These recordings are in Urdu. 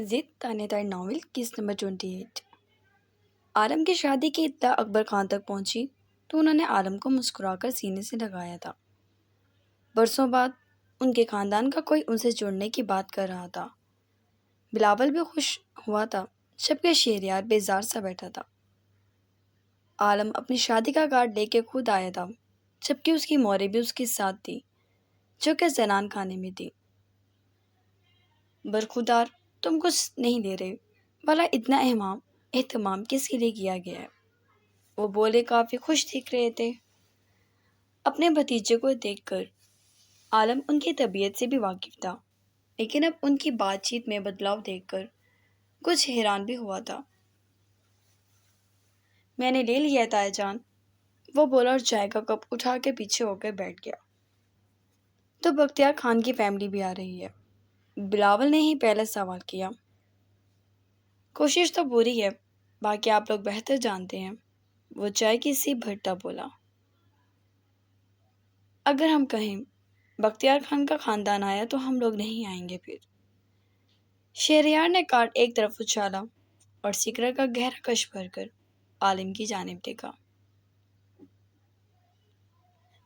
ضد تانے دار ناول کس نمبر 28۔ عالم کی شادی کی اطلاع اکبر خان تک پہنچی تو انہوں نے عالم کو مسکرا کر سینے سے لگایا تھا۔ برسوں بعد ان کے خاندان کا کوئی ان سے جڑنے کی بات کر رہا تھا۔ بلاول بھی خوش ہوا تھا جبکہ شہریار بیزار سا بیٹھا تھا۔ عالم اپنی شادی کا کارڈ لے کے خود آیا تھا جبکہ اس کی مورے بھی اس کے ساتھ تھی جو کہ زنان خانے میں تھی۔ برخودار تم کچھ نہیں دے رہے، بھلا اتنا اہتمام کس کے لیے کیا گیا ہے؟ وہ بولے، کافی خوش دکھ رہے تھے اپنے بھتیجے کو دیکھ کر۔ عالم ان کی طبیعت سے بھی واقف تھا لیکن اب ان کی بات چیت میں بدلاؤ دیکھ کر کچھ حیران بھی ہوا تھا۔ میں نے لے لیا ہے تایا جان، وہ بولا اور چائے کا کپ اٹھا کے پیچھے ہو کر بیٹھ گیا۔ تو بختیار خان کی فیملی بھی آ رہی ہے؟ بلاول نے ہی پہلا سوال کیا۔ کوشش تو پوری ہے، باقی آپ لوگ بہتر جانتے ہیں، وہ چائے کی سیپ بھرتا بولا۔ اگر ہم کہیں بختیار خان کا خاندان آیا تو ہم لوگ نہیں آئیں گے پھر؟ شہریار نے کارڈ ایک طرف اچھالا اور سکرر کا گہرا کش بھر کر عالم کی جانب دیکھا،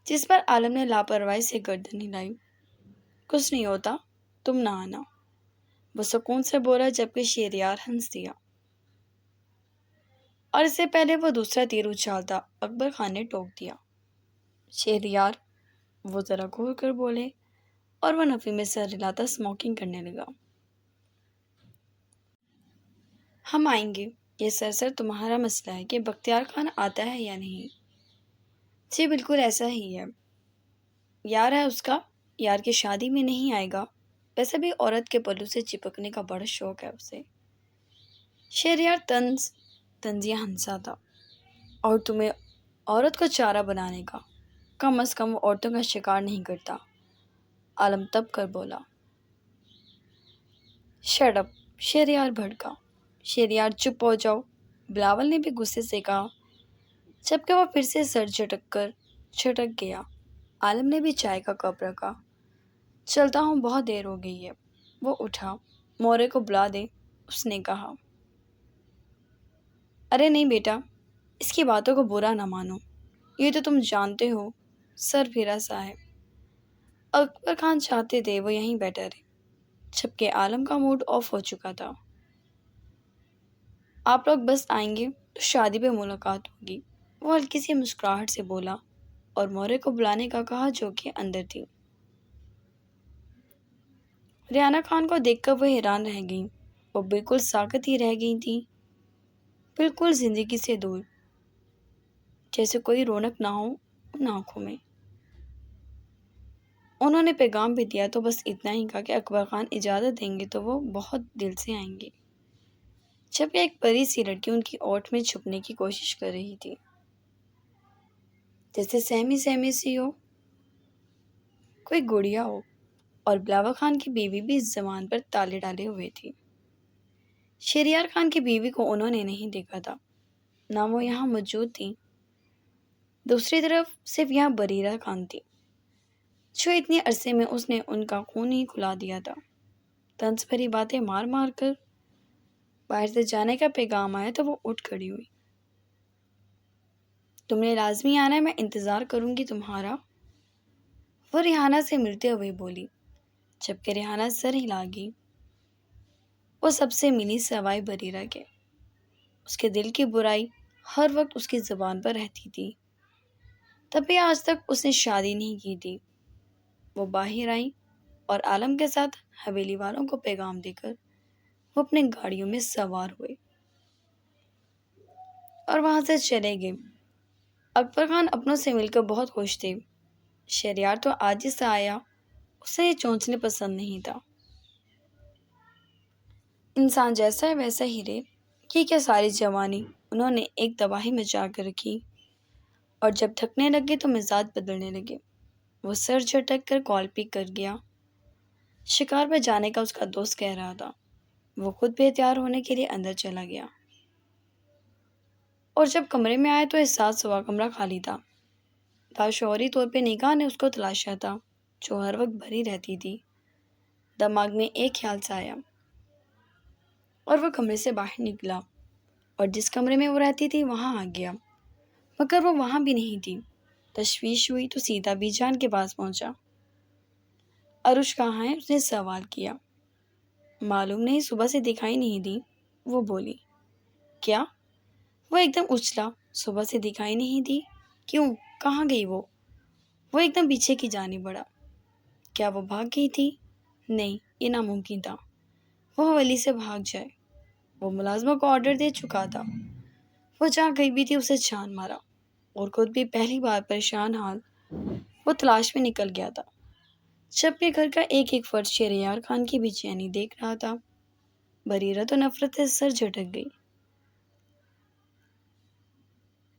جس پر عالم نے لاپرواہی سے گردن ہلائی۔ کچھ نہیں ہوتا، تم نہ آنا، وہ سکون سے بولا جبکہ شہریار ہنس دیا۔ اور اس سے پہلے وہ دوسرا تیر اچھالتا اکبر خان نے ٹوک دیا۔ شہریار، وہ ذرا گھور کر بولے اور وہ نفی میں سر ہلاتا اسموکنگ کرنے لگا۔ ہم آئیں گے، یہ سرسر تمہارا مسئلہ ہے کہ بختیار خان آتا ہے یا نہیں؟ جی بالکل ایسا ہی ہے، یار ہے اس کا، یار کی شادی میں نہیں آئے گا، ویسے بھی عورت کے پلو سے چپکنے کا بڑا شوق ہے اسے۔ شہریار تنزیہ ہنسا تھا، اور تمہیں عورت کو چارہ بنانے کا، کم از کم وہ عورتوں کا شکار نہیں کرتا۔ عالم تب کر بولا۔ شٹ اپ، شہریار بھڑکا۔ شہریار چپ ہو جاؤ، بلاول نے بھی غصے سے کہا جبکہ وہ پھر سے سر چھٹک گیا۔ عالم نے بھی چائے کا کپ رکھا۔ چلتا ہوں، بہت دیر ہو گئی ہے۔ وہ اٹھا، مورے کو بلا دے، اس نے کہا۔ ارے نہیں بیٹا، اس کی باتوں کو برا نہ مانو، یہ تو تم جانتے ہو سر پھیرا صاحب۔ اکبر خان چاہتے تھے وہ یہیں بیٹھا رہے جبکہ عالم کا موڈ آف ہو چکا تھا۔ آپ لوگ بس آئیں گے تو شادی پہ ملاقات ہوگی، وہ ہلکی سی مسکراہٹ سے بولا اور مورے کو بلانے کا کہا جو کہ اندر تھی۔ ریحانہ خان کو دیکھ کر وہ حیران رہ گئیں، وہ بالکل ساکت ہی رہ گئی تھی، بالکل زندگی سے دور، جیسے کوئی رونق نہ ہو ان آنکھوں میں۔ انہوں نے پیغام بھی دیا تو بس اتنا ہی کہا کہ اکبر خان اجازت دیں گے تو وہ بہت دل سے آئیں گے، جبکہ ایک پری سی لڑکی ان کی اوٹ میں چھپنے کی کوشش کر رہی تھی، جیسے سہمی سی ہو، کوئی گڑیا ہو۔ اور بلاول خان کی بیوی بھی اس زبان پر تالے ڈالے ہوئے تھی۔ شہریار خان کی بیوی کو انہوں نے نہیں دیکھا تھا، نہ وہ یہاں موجود تھی۔ دوسری طرف صرف یہاں بریرہ خان تھی، جو اتنے عرصے میں اس نے ان کا خون ہی کھلا دیا تھا۔ طنز بھری باتیں مار مار کر باہر سے جانے کا پیغام آیا تو وہ اٹھ کھڑی ہوئی۔ تم نے لازمی آنا ہے، میں انتظار کروں گی تمہارا، وہ ریحانہ سے ملتے ہوئے بولی جبکہ ریحانہ سر ہلا گئی۔ وہ سب سے ملی سوائے بریرہ کے، اس کے دل کی برائی ہر وقت اس کی زبان پر رہتی تھی، تب بھی آج تک اس نے شادی نہیں کی تھی۔ وہ باہر آئیں اور عالم کے ساتھ حویلی والوں کو پیغام دے کر وہ اپنے گاڑیوں میں سوار ہوئے اور وہاں سے چلے گئے۔ اکبر خان اپنوں سے مل کر بہت خوش تھے۔ شہریار تو آج ہی سے آیا، اسے یہ چونچنے پسند نہیں تھا۔ انسان جیسا ہے ویسا ہی رہے، یہ کیا ساری جوانی انہوں نے ایک تباہی مچا کر رکھی، اور جب تھکنے لگے تو مزاج بدلنے لگے۔ وہ سر جھٹک کر کال پک کر گیا۔ شکار پہ جانے کا اس کا دوست کہہ رہا تھا۔ وہ خود بھی تیار ہونے کے لیے اندر چلا گیا، اور جب کمرے میں آیا تو احساس ہوا کمرہ خالی تھا۔ لاشعوری طور پہ نگاہ نے اس کو تلاشا تھا جو ہر وقت بھری رہتی تھی۔ دماغ میں ایک خیال سا آیا، اور وہ کمرے سے باہر نکلا اور جس کمرے میں وہ رہتی تھی وہاں آ گیا، مگر وہ وہاں بھی نہیں تھی۔ تشویش ہوئی تو سیدھا بی جان کے پاس پہنچا۔ عروش کہاں ہے؟ اس نے سوال کیا۔ معلوم نہیں، صبح سے دکھائی نہیں دی، وہ بولی۔ کیا؟ وہ ایک دم اچھلا، صبح سے دکھائی نہیں دی؟ کیوں؟ کہاں گئی وہ؟ وہ ایک دم پیچھے کی جانب بڑھا۔ کیا وہ بھاگ گئی تھی؟ نہیں، یہ ناممکن تھا، وہ حویلی سے بھاگ جائے۔ وہ ملازمہ کو آرڈر دے چکا تھا، وہ جہاں کہیں بھی تھی اسے چھان مارا، اور خود بھی پہلی بار پریشان حال وہ تلاش میں نکل گیا تھا۔ شب کے گھر کا ایک ایک فرد شہریار خان کی بے چینی دیکھ رہا تھا۔ بریرہ تو نفرت سے سر جھٹک گئی،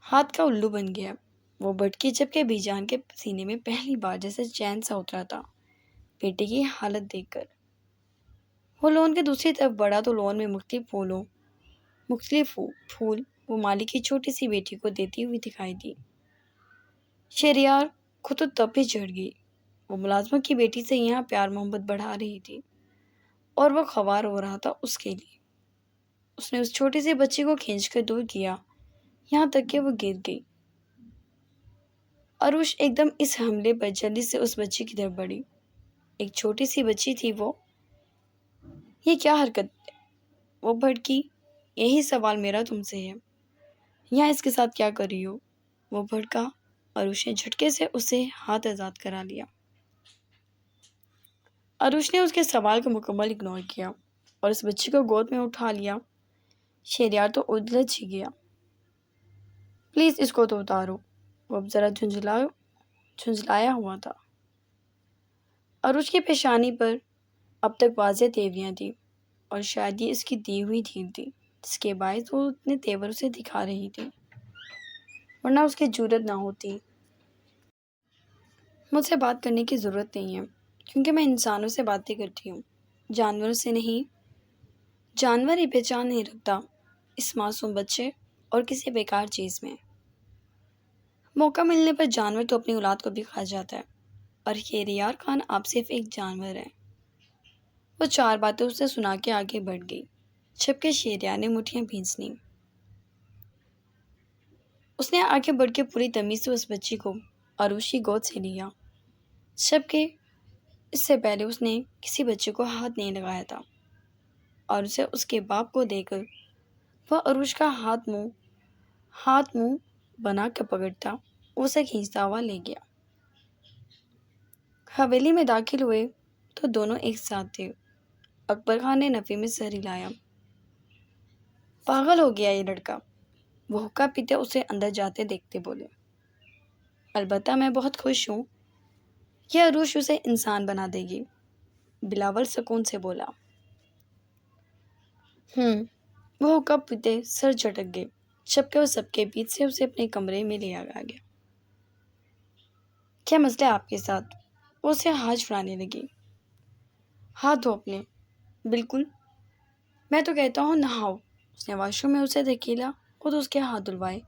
ہاتھ کا الو بن گیا۔ وہ بھٹکی جبکہ بی جان کے سینے میں پہلی بار جیسے چین سا اترا تھا بیٹے کی حالت دیکھ کر۔ وہ لون کے دوسری طرف بڑھا تو لون میں مختلف پھول وہ مالک کی چھوٹی سی بیٹی کو دیتی ہوئی دکھائی دی۔ شہریار کو تو تب بھی چڑھ گئی، وہ ملازمہ کی بیٹی سے یہاں پیار محبت بڑھا رہی تھی اور وہ خوار ہو رہا تھا اس کے لیے۔ اس نے اس چھوٹی سی بچی کو کھینچ کر دور کیا، یہاں تک کہ وہ گر گئی۔ عروش ایک دم اس حملے پر جلدی سے اس بچی کی طرف بڑھی۔ ایک چھوٹی سی بچی تھی وہ، یہ کیا حرکت؟ وہ بھڑکی۔ یہی سوال میرا تم سے ہے، یہاں اس کے ساتھ کیا کر رہی ہو؟ وہ بھڑکا۔ عروش نے جھٹکے سے اسے ہاتھ آزاد کرا لیا۔ عروش نے اس کے سوال کو مکمل اگنور کیا اور اس بچی کو گود میں اٹھا لیا۔ شہریار تو الجھ ہی گیا۔ پلیز اس کو تو اتارو، وہ اب ذرا جھنجھلایا ہوا تھا۔ عروش کی پیشانی پر اب تک واضح تیوریاں تھیں اور شاید یہ اس کی دی ہوئی ڈھیل تھی جس کے باعث وہ اتنے تیور اسے دکھا رہی تھی، ورنہ اس کی جرات نہ ہوتی۔ مجھ سے بات کرنے کی ضرورت نہیں ہے کیونکہ میں انسانوں سے باتیں کرتی ہوں، جانوروں سے نہیں۔ جانور ہی پہچان نہیں رکھتا اس معصوم بچے اور کسی بیکار چیز میں۔ موقع ملنے پر جانور تو اپنی اولاد کو بھی کھا جاتا ہے، اور شہریار خان آپ صرف ایک جانور ہے۔ وہ چار باتیں اسے سنا کے آگے بڑھ گئی، جبکہ شہریار نے مٹھیاں بھینچ لیں۔ اس نے آگے بڑھ کے پوری تمیز سے اس بچی کو عروش کی گود سے لیا، جبکہ اس سے پہلے اس نے کسی بچے کو ہاتھ نہیں لگایا تھا، اور اسے اس کے باپ کو دے کر وہ عروش کا ہاتھ منہ بنا کے پکڑتا، اسے کھینچتا ہوا لے گیا۔ حویلی میں داخل ہوئے تو دونوں ایک ساتھ تھے۔ اکبر خان نے نفی میں سر ہلایا۔ پاگل ہو گیا یہ لڑکا، وہ حقہ پیتے اسے اندر جاتے دیکھتے بولے۔ البتہ میں بہت خوش ہوں، یہ عروش اسے انسان بنا دے گی، بلاول سکون سے بولا۔ وہ حقہ پیتے سر جھٹک گئے، جبکہ وہ سب کے بیچ سے اسے اپنے کمرے میں لے آ گیا۔ کیا مسئلہ ہے آپ کے ساتھ؟ وہ اسے ہاتھ چھڑانے لگی۔ ہاتھ دھو اپنے۔ بالکل، میں تو کہتا ہوں نہاؤ۔ اس نے واش روم میں اسے دھکیلا، خود اس کے ہاتھ دھلوائے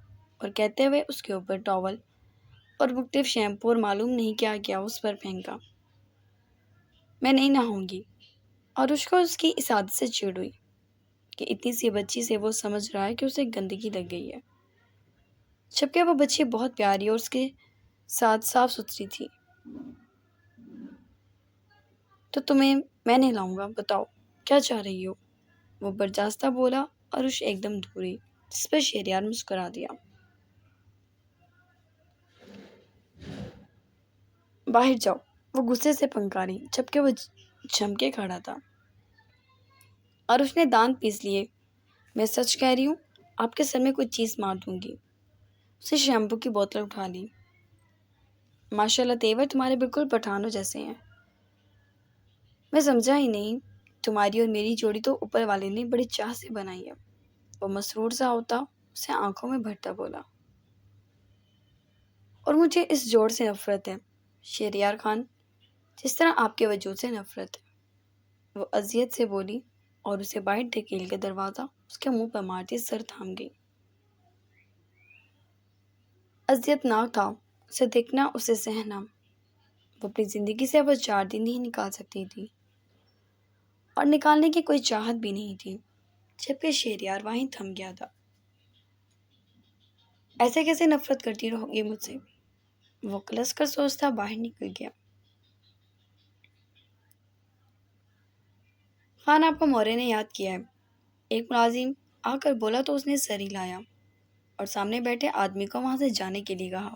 اور کہتے ہوئے اس کے اوپر ٹاول اور مختلف شیمپو اور معلوم نہیں کیا کیا اس پر پھینکا۔ میں نہیں نہاؤں گی۔ اور اس کو اس کی اس عادت سے چڑ ہوئی کہ اتنی سی بچی سے وہ سمجھ رہا ہے کہ اسے گندگی لگ گئی ہے، جبکہ وہ بچی بہت پیاری اور اس کے ساتھ صاف ستھری تھی۔ تو تمہیں میں نہیں لاؤں گا، بتاؤ کیا چاہ رہی ہو؟ وہ برجاستہ بولا۔ عروش ایک دم دھوری، جس پر شہریار مسکرا دیا۔ باہر جاؤ، وہ غصے سے پنکاری، جبکہ وہ جم کے کھڑا تھا۔ عروش نے دانت پیس لیے۔ میں سچ کہہ رہی ہوں، آپ کے سر میں کوئی چیز مار دوں گی۔ اسے شیمپو کی بوتل اٹھا لی۔ ماشاءاللہ تیور تمہارے بالکل پٹھانوں جیسے ہیں۔ میں سمجھا ہی نہیں، تمہاری اور میری جوڑی تو اوپر والے نے بڑی چاہ سے بنائی ہے۔ وہ مسرور سا ہوتا اسے آنکھوں میں بھرتا بولا۔ اور مجھے اس جوڑ سے نفرت ہے شہریار خان، جس طرح آپ کے وجود سے نفرت ہے۔ وہ اذیت سے بولی اور اسے باہر دھکیل کے دروازہ اس کے منہ پر مارتی سر تھام گئی۔ اذیت ناک تھا اسے دیکھنا، اسے سہنا۔ وہ اپنی زندگی سے وہ 4 دن نہیں نکال سکتی تھی، اور نکالنے کی کوئی چاہت بھی نہیں تھی۔ جبکہ شہریار وہیں تھم گیا تھا۔ ایسے کیسے نفرت کرتی رہو گی مجھ سے؟ وہ کلس کر سوچتا باہر نکل گیا۔ خان آپ کو مورے نے یاد کیا ہے، ایک ملازم آ کر بولا تو اس نے سر ہلایا اور سامنے بیٹھے آدمی کو وہاں سے جانے کے لیے کہا۔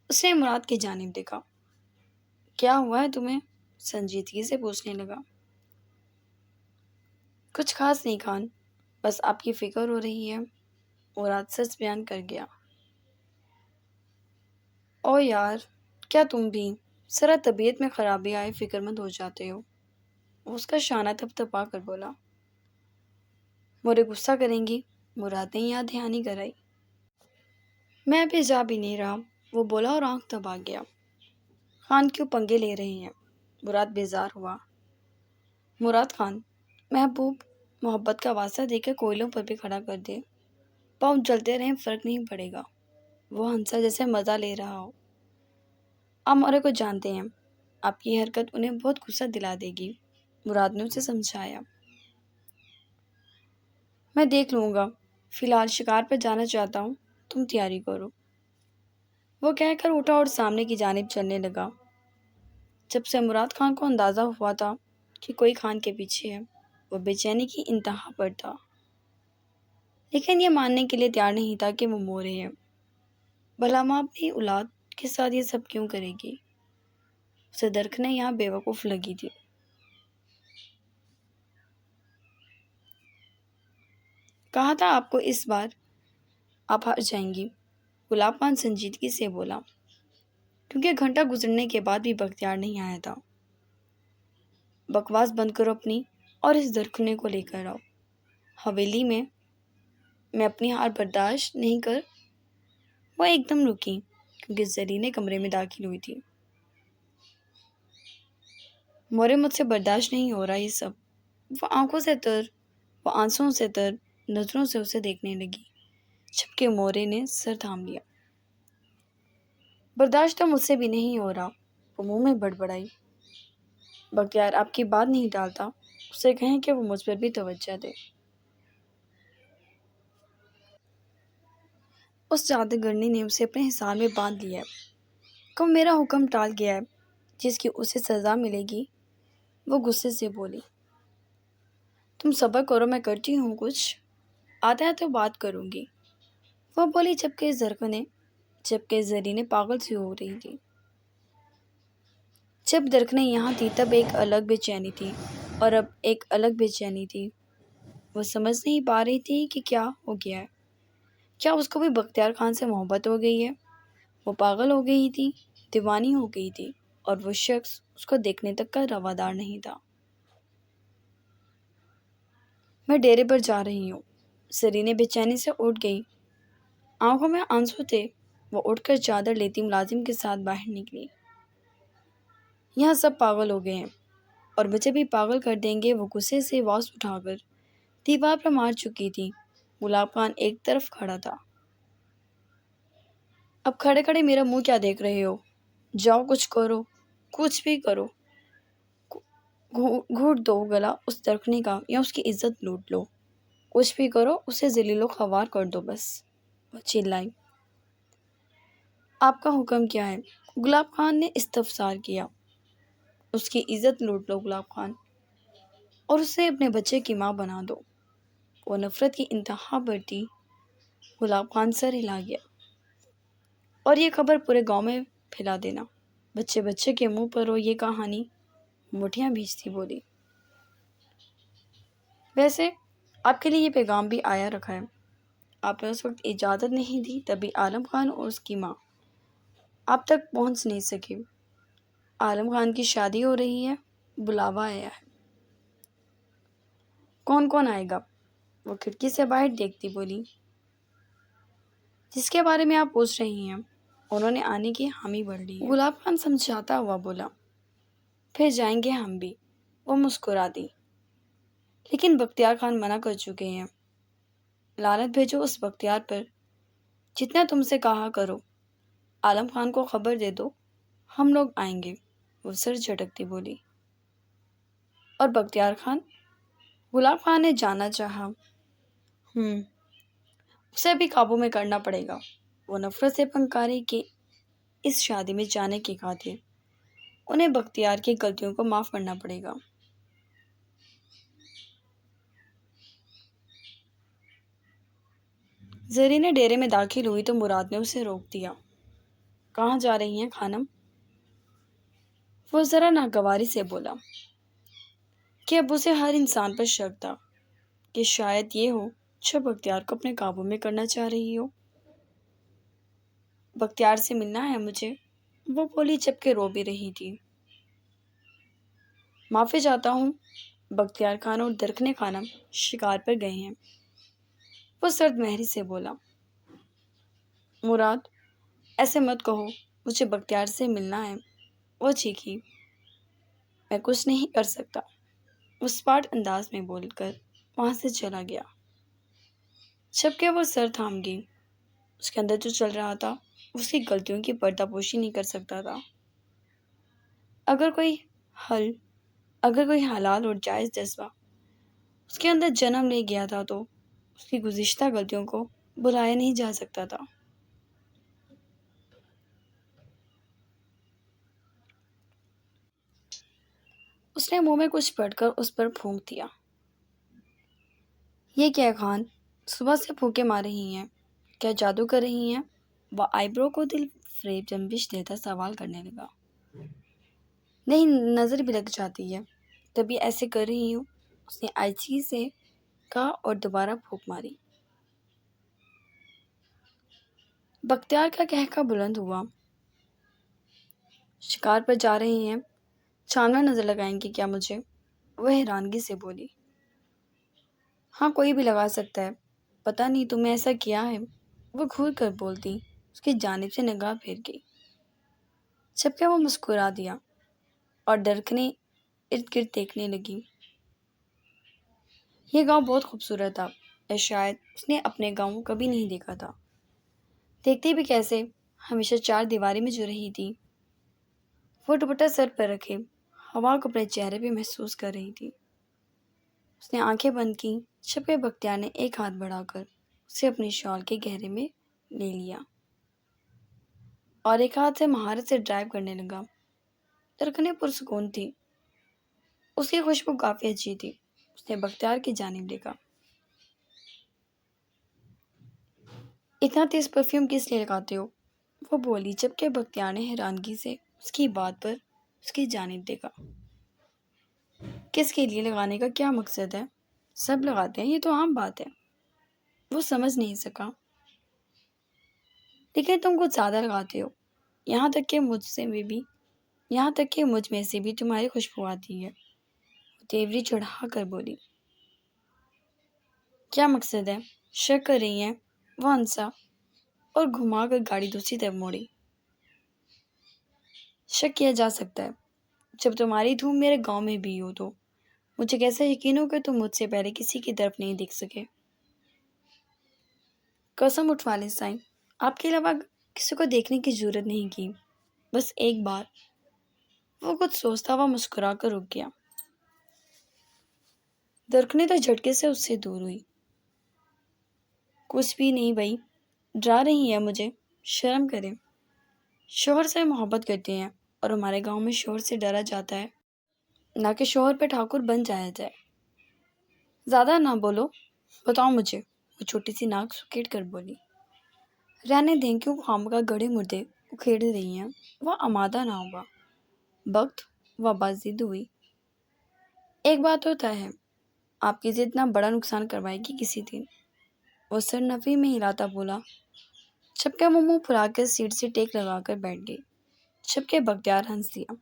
اس نے مراد کی جانب دیکھا۔ کیا ہوا ہے تمہیں؟ سنجیدگی سے پوچھنے لگا۔ کچھ خاص نہیں خان، بس آپ کی فکر ہو رہی ہے، مراد سچ بیان کر گیا۔ او یار، کیا تم بھی ذرا طبیعت میں خرابی آئے فکر مند ہو جاتے ہو؟ اس کا شانہ تھپتھپا کر بولا۔ مورے غصہ کریں گی؟ مراد نے یاد دہانی کرائی۔ میں ابھی جا بھی نہیں رہا، وہ بولا اور آنکھ دبا گیا۔ خان کیوں پنگے لے رہے ہیں؟ مراد بیزار ہوا۔ مراد خان، محبوب محبت کا واسطہ دے کے کوئلوں پر بھی کھڑا کر دے، پاؤں جلتے رہیں فرق نہیں پڑے گا۔ وہ ہنسا جیسے مزہ لے رہا ہو۔ آپ مورے کو جانتے ہیں، آپ کی حرکت انہیں بہت غصہ دلا دے گی، مراد نے اسے سمجھایا۔ میں دیکھ لوں گا، فی الحال شکار پر جانا چاہتا ہوں، تم تیاری کرو۔ وہ کہہ کر اٹھا اور سامنے کی جانب چلنے لگا۔ جب سے مراد خان کو اندازہ ہوا تھا کہ کوئی خان کے پیچھے ہے، وہ بے چینی کی انتہا پر تھا، لیکن یہ ماننے کے لیے تیار نہیں تھا کہ وہ مورے ہے۔ بھلا ماں اپنی اولاد کے ساتھ یہ سب کیوں کرے گی؟ اسے درخنے یہاں بے وقوف لگی تھی۔ کہا تھا آپ کو اس بار آپ ہار جائیں گی، گلاب خان سنجیدگی سے بولا، کیونکہ گھنٹہ گزرنے کے بعد بھی بختیار نہیں آیا تھا۔ بکواس بند کرو اپنی اور اس درخنے کو لے کر آؤ حویلی میں اپنی ہار برداشت نہیں کر۔ وہ ایک دم رکی کیونکہ زرینہ کمرے میں داخل ہوئی تھی۔ مورے مجھ سے برداشت نہیں ہو رہا یہ سب۔ وہ آنسوؤں سے تر نظروں سے اسے دیکھنے لگی، جبکہ مورے نے سر تھام لیا۔ برداشت تو مجھ سے بھی نہیں ہو رہا، وہ منہ میں بڑبڑائی۔ بختیار آپ کی بات نہیں ٹالتا، اسے کہیں کہ وہ مجھ پر بھی توجہ دے۔ اس جادوگرنی نے اسے اپنے حصار میں باندھ لیا ہے، کہ وہ میرا حکم ٹال گیا ہے، جس کی اسے سزا ملے گی۔ وہ غصے سے بولی۔ تم صبر کرو، میں کرتی ہوں کچھ، آتا ہے تو بات کروں گی، وہ بولی، جبکہ زرینہ پاگل سی ہو رہی تھی۔ جب درخنے یہاں تھی تب ایک الگ بے چینی تھی، اور اب ایک الگ بے چینی تھی۔ وہ سمجھ نہیں پا رہی تھی کہ کیا ہو گیا ہے۔ کیا اس کو بھی بختیار خان سے محبت ہو گئی ہے؟ وہ پاگل ہو گئی تھی، دیوانی ہو گئی تھی، اور وہ شخص اس کو دیکھنے تک کا روادار نہیں تھا۔ میں ڈیرے پر جا رہی ہوں۔ زرینہ بے چینی سے اٹھ گئی، آنکھوں میں آنسو تھے۔ وہ اٹھ کر چادر لیتی ملازم کے ساتھ باہر نکلی۔ یہاں سب پاگل ہو گئے ہیں اور مجھے بھی پاگل کر دیں گے۔ وہ غصے سے واس اٹھا کر دیوار پر مار چکی تھی۔ گلاب خان ایک طرف کھڑا تھا۔ اب کھڑے کھڑے میرا منہ کیا دیکھ رہے ہو؟ جاؤ کچھ کرو، کچھ بھی کرو، گھونٹ دو گلا اس درخنے کا یا اس کی عزت لوٹ لو، کچھ بھی کرو، اسے ذلیل و خوار کر دو بس، وہ چلائی۔ آپ کا حکم کیا ہے؟ گلاب خان نے استفسار کیا۔ اس کی عزت لوٹ لو گلاب خان، اور اسے اپنے بچے کی ماں بنا دو۔ وہ نفرت کی انتہا پر تھی۔ گلاب خان سر ہلا گیا۔ اور یہ خبر پورے گاؤں میں پھیلا دینا، بچے بچے کے منہ پر ہو یہ کہانی، مٹھیاں بھیجتی بولی۔ ویسے آپ کے لیے یہ پیغام بھی آیا رکھا ہے، آپ نے اس وقت اجازت نہیں دی، تبھی عالم خان اور اس کی ماں آپ تک پہنچ نہیں سکے۔ عالم خان کی شادی ہو رہی ہے، بلاوا آیا ہے۔ کون کون آئے گا؟ وہ کھڑکی سے باہر دیکھتی بولی۔ جس کے بارے میں آپ پوچھ رہی ہیں، انہوں نے آنے کی حامی بھر لی ہے، گلاب خان سمجھاتا ہوا بولا۔ پھر جائیں گے ہم بھی، وہ مسکرا دی۔ لیکن بختیار خان منع کر چکے ہیں۔ لعنت بھیجو اس بختیار پر، جتنا تم سے کہا کرو، عالم خان کو خبر دے دو، ہم لوگ آئیں گے، وہ سر جھٹکتی بولی۔ اور بختیار خان؟ غلام خان نے جانا چاہا۔ اسے ابھی قابو میں کرنا پڑے گا۔ وہ نفرت سے پنکاری کہ اس شادی میں جانے کے خاطر انہیں بختیار کی غلطیوں کو معاف کرنا پڑے گا۔ زرینہ ڈیرے میں داخل ہوئی تو مراد نے اسے روک دیا۔ کہاں جا رہی ہیں خانم؟ وہ ذرا ناگواری سے بولا کہ اب اسے ہر انسان پر شک تھا کہ شاید یہ ہو جو بختیار کو اپنے قابو میں کرنا چاہ رہی ہو۔ بختیار سے ملنا ہے مجھے، وہ بولی جبکہ رو بھی رہی تھی۔ معافی چاہتا ہوں، بختیار خان اور درخنے خانم شکار پر گئے ہیں، وہ سرد مہری سے بولا۔ مراد ایسے مت کہو، مجھے بختیار سے ملنا ہے، وہ چیخی۔ میں کچھ نہیں کر سکتا، وہ اسپاٹ انداز میں بول کر وہاں سے چلا گیا۔ جبکہ وہ سر تھام گئی۔ اس کے اندر جو چل رہا تھا اس کی غلطیوں کی پردہ پوشی نہیں کر سکتا تھا۔ اگر کوئی حلال اور جائز جذبہ اس کے اندر جنم لے گیا تھا تو اس کی گزشتہ غلطیوں کو بلایا نہیں جا سکتا تھا۔ اس نے منہ میں کچھ پڑھ کر اس پر پھونک دیا۔ یہ کیا خان، صبح سے پھونکے مار رہی ہیں، کیا جادو کر رہی ہیں؟ وہ آئی برو کو دل فریب جنبش دیتا سوال کرنے لگا۔ نہیں، نظر بھی لگ جاتی ہے، تبھی ایسے کر رہی ہوں، اس نے آہستگی سے کہا اور دوبارہ پھونک ماری۔ بختیار کا قہقہ بلند ہوا۔ شکار پر جا رہی ہیں، چاندنا نظر لگائیں گی کیا مجھے؟ وہ حیرانگی سے بولی۔ ہاں، کوئی بھی لگا سکتا ہے، پتہ نہیں تم نے ایسا کیا ہے، وہ گھور کر بولتی اس کی جانب سے نگاہ پھیر گئی۔ جبکہ وہ مسکرا دیا اور درخنے ارد گرد دیکھنے لگی۔ یہ گاؤں بہت خوبصورت تھا، یا شاید اس نے اپنے گاؤں کبھی نہیں دیکھا تھا۔ دیکھتی بھی کیسے، ہمیشہ چار دیواری میں جو رہی تھی۔ وہ دوپٹہ سر پر رکھے ہوا کو اپنے چہرے پہ محسوس کر رہی تھی۔ اس نے آنکھیں بند کی، جبکہ بختیار نے ایک ہاتھ بڑھا کر اسے اپنی شال کے گہرے میں لے لیا اور ایک ہاتھ سے مہارت سے ڈرائیو کرنے لگا۔ درخنے پرسکون تھی، اس کی خوشبو کافی اچھی تھی۔ اس نے بختیار کی جانب دیکھا۔ اتنا تیز پرفیوم کس لیے لگاتے ہو؟ وہ بولی، جبکہ بختیار نے حیرانگی سے اس کی بات پر اس کی جانب دیکھا۔ کس کے لیے لگانے کا کیا مقصد ہے؟ سب لگاتے ہیں، یہ تو عام بات ہے۔ وہ سمجھ نہیں سکا۔ لیکن تم کچھ زیادہ لگاتے ہو، یہاں تک کہ مجھ میں سے بھی تمہاری خوشبو آتی ہے، وہ تیوری چڑھا کر بولی۔ کیا مقصد ہے؟ شک کر رہی ہیں؟ وہ ہنسا اور گھما کر گاڑی دوسری طرف موڑی۔ شک کیا جا سکتا ہے، جب تمہاری دھوم میرے گاؤں میں بھی ہو تو مجھے کیسا یقین ہو کہ تم مجھ سے پہلے کسی کی طرف نہیں دیکھ سکے؟ قسم اٹھوا لیں سائیں، آپ کے علاوہ کسی کو دیکھنے کی ضرورت نہیں کی، بس ایک بار۔ وہ کچھ سوچتا ہوا مسکرا کر رک گیا۔ درخنے تو جھٹکے سے اس سے دور ہوئی۔ کچھ بھی نہیں بھائی، ڈرا رہی ہے مجھے، شرم کرے۔ شوہر سے محبت کرتے ہیں اور ہمارے گاؤں میں شوہر سے ڈرا جاتا ہے، نہ کہ شوہر پہ ٹھاکر بن جایا جائے۔ زیادہ نہ بولو، بتاؤ مجھے، وہ چھوٹی سی ناک سکیٹ کر بولی۔ رہنے دیں، کیوں خامخواہ گڑھے مردے اکھیڑ رہی ہیں، وہ آمادہ نہ ہوا۔ وقت وہ بات ضد ہوئی۔ ایک بات تو طے ہے، آپ کی ضد اتنا بڑا نقصان کروائے گی کسی دن۔ وہ سر نفی میں ہلاتا بولا، جبکہ وہ منہ پھلا کر سیٹ سے ٹیک لگا کر بیٹھ گئی۔ جبکہ بختیار ہنس دیا۔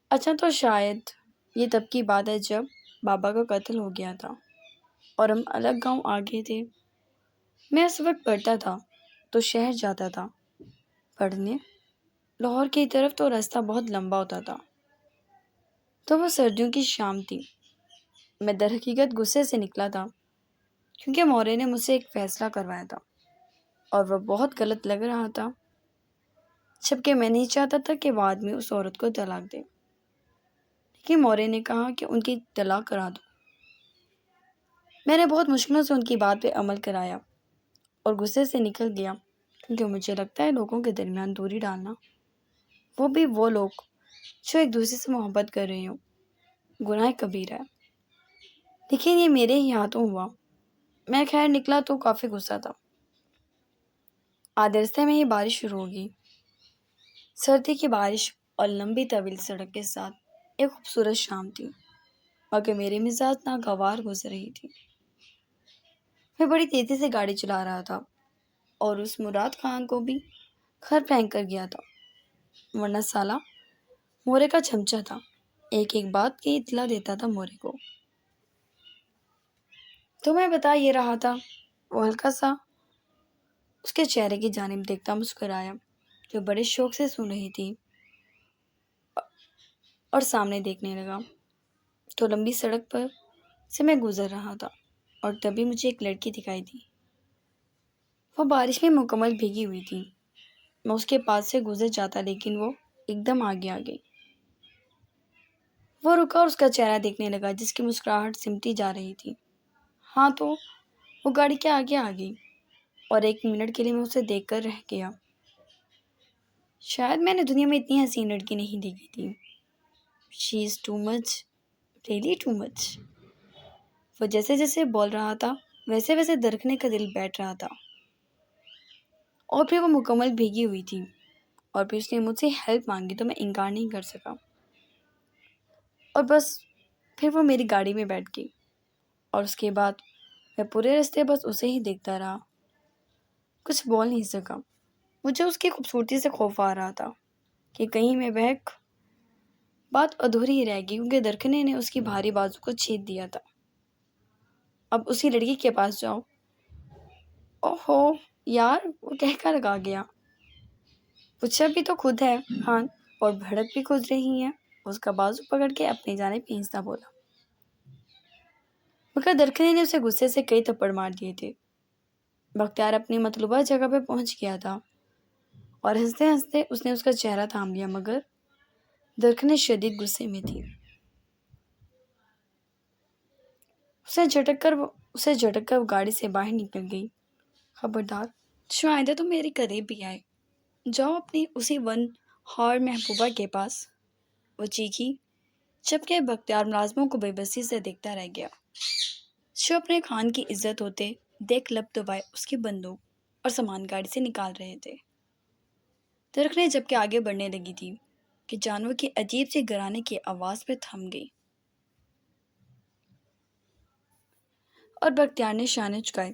اچھا، تو شاید یہ تب کی بات ہے جب بابا کا قتل ہو گیا تھا اور ہم الگ گاؤں آ گئے تھے۔ میں اس وقت پڑھتا تھا تو شہر جاتا تھا پڑھنے، لاہور کی طرف تو راستہ بہت لمبا ہوتا تھا۔ تو وہ سردیوں کی شام تھی۔ میں در حقیقت غصے سے نکلا تھا کیونکہ مورے نے مجھ سے ایک فیصلہ کروایا تھا اور وہ بہت غلط لگ رہا تھا، جبکہ میں نہیں چاہتا تھا کہ وہ آدمی اس عورت کو طلاق دے، کہ مورے نے کہا کہ ان کی طلاق کرا دو۔ میں نے بہت مشکلوں سے ان کی بات پہ عمل کرایا اور غصے سے نکل گیا، کیونکہ مجھے لگتا ہے لوگوں کے درمیان دوری ڈالنا، وہ بھی وہ لوگ جو ایک دوسرے سے محبت کر رہے ہوں، گناہ کبیرہ ہے۔ لیکن یہ میرے ہی ہاتھوں ہوا۔ میں خیر نکلا تو کافی غصہ تھا۔ آدھے راستے میں ہی بارش شروع ہوگی۔ سردی کی بارش اور لمبی طویل سڑک کے ساتھ ایک خوبصورت شام تھی، مگر میرے مزاج ناگوار گزر رہی تھی۔ میں بڑی تیزی سے گاڑی چلا رہا تھا اور اس مراد خان کو بھی گھر پھینک کر گیا تھا، ورنہ سالہ مورے کا چمچہ تھا، ایک ایک بات کی اطلاع دیتا تھا مورے کو۔ تو میں بتا یہ رہا تھا، وہ ہلکا سا اس کے چہرے کی جانب دیکھتا مسکرایا، جو بڑے شوق سے سن رہی تھی، اور سامنے دیکھنے لگا تو لمبی سڑک پر سے میں گزر رہا تھا اور تبھی مجھے ایک لڑکی دکھائی دی۔ وہ بارش میں مکمل بھیگی ہوئی تھی۔ میں اس کے پاس سے گزر جاتا لیکن وہ ایک دم آگے آ گئی۔ وہ رکا اور اس کا چہرہ دیکھنے لگا جس کی مسکراہٹ سمٹی جا رہی تھی۔ ہاں تو وہ گاڑی کے آگے آ گئی اور ایک منٹ کے لیے میں اسے دیکھ کر رہ گیا۔ شاید میں نے دنیا میں اتنی حسین لڑکی نہیں دیکھی تھی۔ She is too much, really too much. وہ جیسے جیسے بول رہا تھا ویسے ویسے درکھنے کا دل بیٹھ رہا تھا۔ اور پھر وہ مکمل بھیگی ہوئی تھی اور پھر اس نے مجھ سے ہیلپ مانگی تو میں انکار نہیں کر سکا، اور بس پھر وہ میری گاڑی میں بیٹھ گئی اور اس کے بعد میں پورے راستے بس اسے ہی دیکھتا رہا، کچھ بول نہیں سکا۔ مجھے اس کی خوبصورتی سے خوف آ رہا تھا کہ کہیں میں بہک بات ادھوری ہی رہ گئی، کیونکہ درکھنے نے اس کی بھاری بازو کو چھید دیا تھا۔ اب اسی لڑکی کے پاس جاؤ۔ اوہو یار، وہ کہہ کر لگا گیا۔ پوچھا بھی تو خود ہے ہاں، اور بھڑک بھی خود رہی ہیں۔ اس کا بازو پکڑ کے اپنی جانب کھینچتا بولا، مگر درکھنے نے اسے غصے سے کئی تھپڑ مار دیے تھے۔ بختیار اپنی مطلوبہ جگہ پہ پہنچ گیا تھا اور ہنستے ہنستے اس نے اس کا چہرہ تھام لیا، مگر درکھنے شدید غصے میں تھی۔ اسے جھٹک کر وہ گاڑی سے باہر نکل گئی۔ خبردار، جو آئندہ تم میرے قریب بھی آئے، جاؤ اپنی اسی ون ہار محبوبہ کے پاس، وہ چیخی، جبکہ بختیار ملازموں کو بے بسی سے دیکھتا رہ گیا، جو اپنے خان کی عزت ہوتے دیکھ لب دبائے اس کی بندوق اور سامان گاڑی سے نکال رہے تھے۔ درخت نے جبکہ آگے بڑھنے لگی تھی کہ جانور کی عجیب سی گرانے کی آواز پہ تھم گئی اور بختیار نے شانے چکائے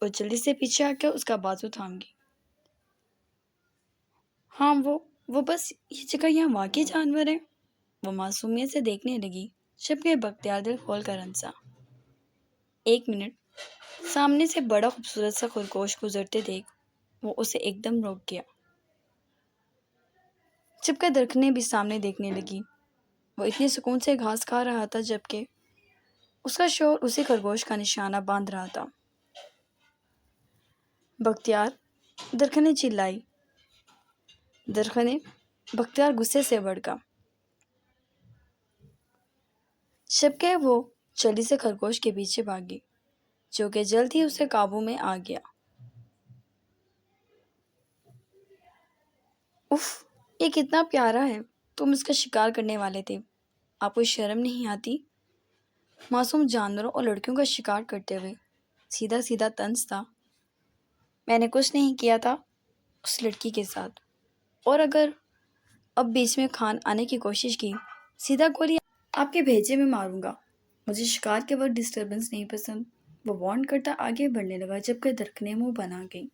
اور جلدی سے پیچھے آ کے اس کا بازو تھام گئی۔ ہاں وہ بس یہ جگہ یہاں واقعی جانور ہے؟ وہ معصومیت سے دیکھنے لگی، جبکہ بختیار دل کھول کر ہنسا۔ ایک منٹ، سامنے سے بڑا خوبصورت سا خرگوش گزرتے دیکھ وہ اسے ایک دم روک گیا، جبکہ درخت بھی سامنے دیکھنے لگی۔ وہ اتنی سکون سے گھاس کھا رہا تھا جبکہ اس کا شوہر اسی خرگوش کا نشانہ باندھ رہا تھا۔ بختیار، درخت نے چلائی۔ درخت نے بختیار غصے سے بھڑکا، جبکہ وہ جلدی سے خرگوش کے پیچھے بھاگی، جو کہ جلد ہی اسے قابو میں آ گیا۔ اف، یہ کتنا پیارا ہے، تم اس کا شکار کرنے والے تھے، آپ کو شرم نہیں آتی؟ معصوم جانوروں اور لڑکیوں کا شکار کرتے ہوئے سیدھا سیدھا طنز تھا۔ میں نے کچھ نہیں کیا تھا اس لڑکی کے ساتھ، اور اگر اب بیچ میں خان آنے کی کوشش کی، سیدھا گولی آپ کے بھیجے میں ماروں گا۔ مجھے شکار کے وقت ڈسٹربنس نہیں پسند، وہ وارن کرتا آگے بڑھنے لگا، جبکہ درخت نے منہ بنا گئی۔